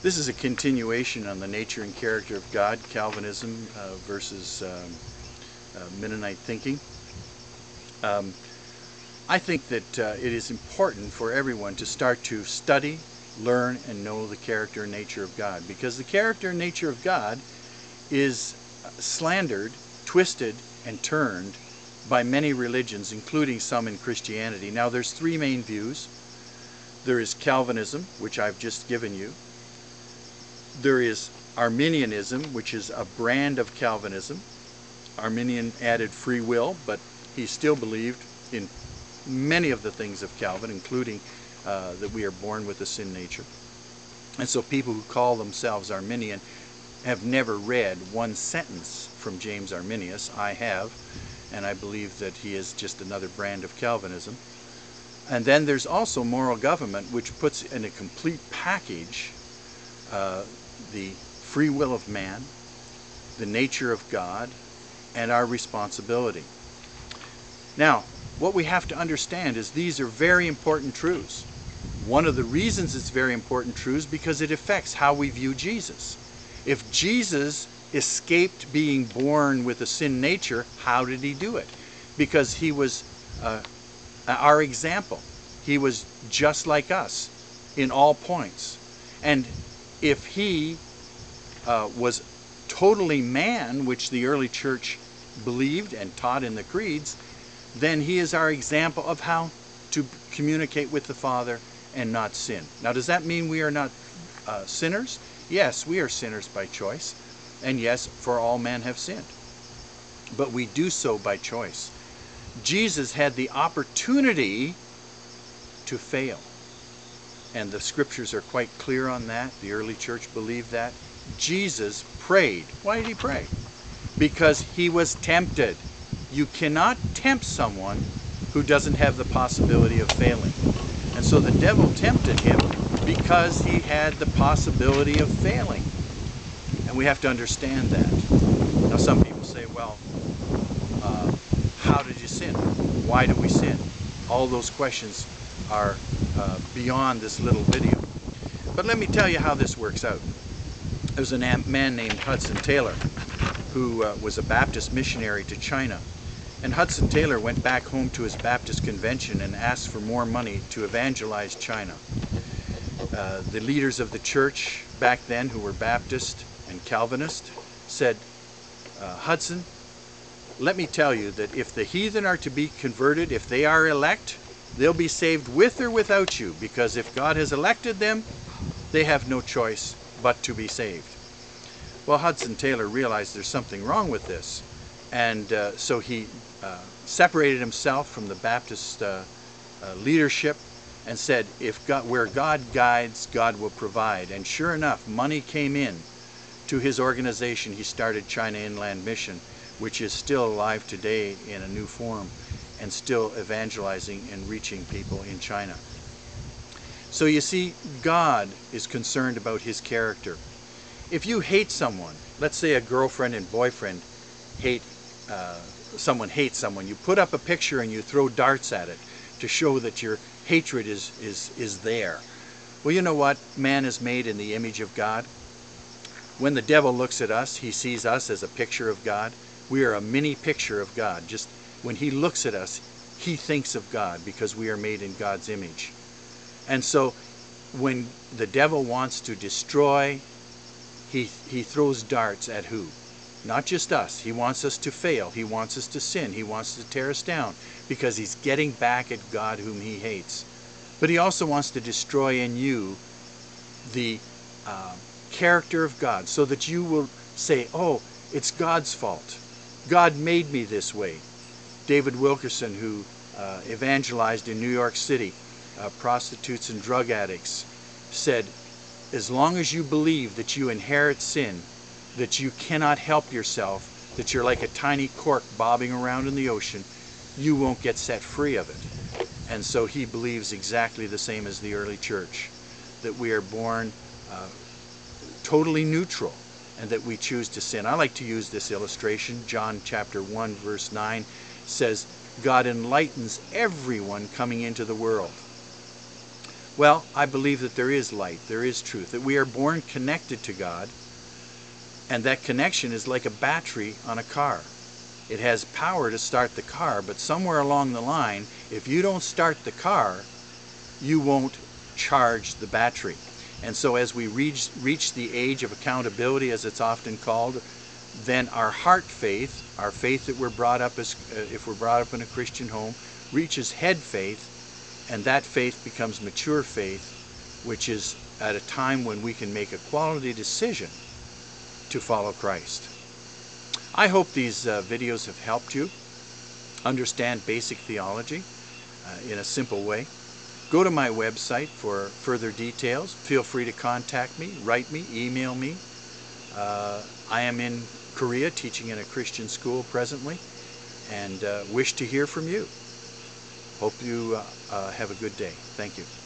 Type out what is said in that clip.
This is a continuation on the nature and character of God, Calvinism versus Mennonite thinking. I think that it is important for everyone to start to study, learn, and know the character and nature of God, because the character and nature of God is slandered, twisted, and turned by many religions, including some in Christianity. Now, there's three main views. There is Calvinism, which I've just given you. There is Arminianism, which is a brand of Calvinism. Arminian added free will, but he still believed in many of the things of Calvin, including that we are born with a sin nature. And so people who call themselves Arminian have never read one sentence from James Arminius. I have, and I believe that he is just another brand of Calvinism. And then there's also moral government, which puts in a complete package the free will of man, the nature of God, and our responsibility. Now, what we have to understand is these are very important truths. One of the reasons it's very important truths because it affects how we view Jesus. If Jesus escaped being born with a sin nature, how did he do it? Because he was our example. He was just like us in all points. And if he was totally man, which the early church believed and taught in the creeds, then he is our example of how to communicate with the Father and not sin. Now, does that mean we are not sinners? Yes, we are sinners by choice. And yes, for all men have sinned. But we do so by choice. Jesus had the opportunity to fail. And the scriptures are quite clear on that. The early church believed that. Jesus prayed. Why did he pray? Because he was tempted. You cannot tempt someone who doesn't have the possibility of failing. And so the devil tempted him because he had the possibility of failing. And we have to understand that. Now, some people say, well, how did you sin? Why do we sin? All those questions are beyond this little video. But let me tell you how this works out. There's a man named Hudson Taylor who was a Baptist missionary to China. And Hudson Taylor went back home to his Baptist convention and asked for more money to evangelize China. The leaders of the church back then, who were Baptist and Calvinist, said, Hudson, let me tell you that if the heathen are to be converted, if they are elect, they'll be saved with or without you, because if God has elected them, they have no choice but to be saved. Well, Hudson Taylor realized there's something wrong with this, and so he separated himself from the Baptist leadership and said, where God guides, God will provide. And sure enough, money came in to his organization. He started China Inland Mission, which is still alive today in a new form and still evangelizing and reaching people in China. So you see, God is concerned about his character. If you hate someone, let's say a girlfriend and boyfriend someone hates someone, you put up a picture and you throw darts at it to show that your hatred is there. Well, you know what? Man is made in the image of God. When the devil looks at us, he sees us as a picture of God. We are a mini picture of God. Just when he looks at us, he thinks of God because we are made in God's image. And so when the devil wants to destroy, he throws darts at who? Not just us. He wants us to fail. He wants us to sin. He wants to tear us down because he's getting back at God whom he hates. But he also wants to destroy in you the character of God, so that you will say, oh, it's God's fault. God made me this way. David Wilkerson, who evangelized in New York City, prostitutes and drug addicts, said, as long as you believe that you inherit sin, that you cannot help yourself, that you're like a tiny cork bobbing around in the ocean, you won't get set free of it. And so he believes exactly the same as the early church, that we are born totally neutral and that we choose to sin. I like to use this illustration. John chapter 1 verse 9 says, God enlightens everyone coming into the world. Well, I believe that there is light, there is truth, that we are born connected to God, and that connection is like a battery on a car. It has power to start the car, but somewhere along the line, if you don't start the car, you won't charge the battery. And so as we reach the age of accountability, as it's often called, then our heart faith, our faith that we're brought up as, if we're brought up in a Christian home, reaches head faith, and that faith becomes mature faith, which is at a time when we can make a quality decision to follow Christ. I hope these videos have helped you understand basic theology in a simple way. Go to my website for further details. Feel free to contact me, write me, email me. I am in Korea teaching in a Christian school presently, and wish to hear from you. Hope you have a good day. Thank you.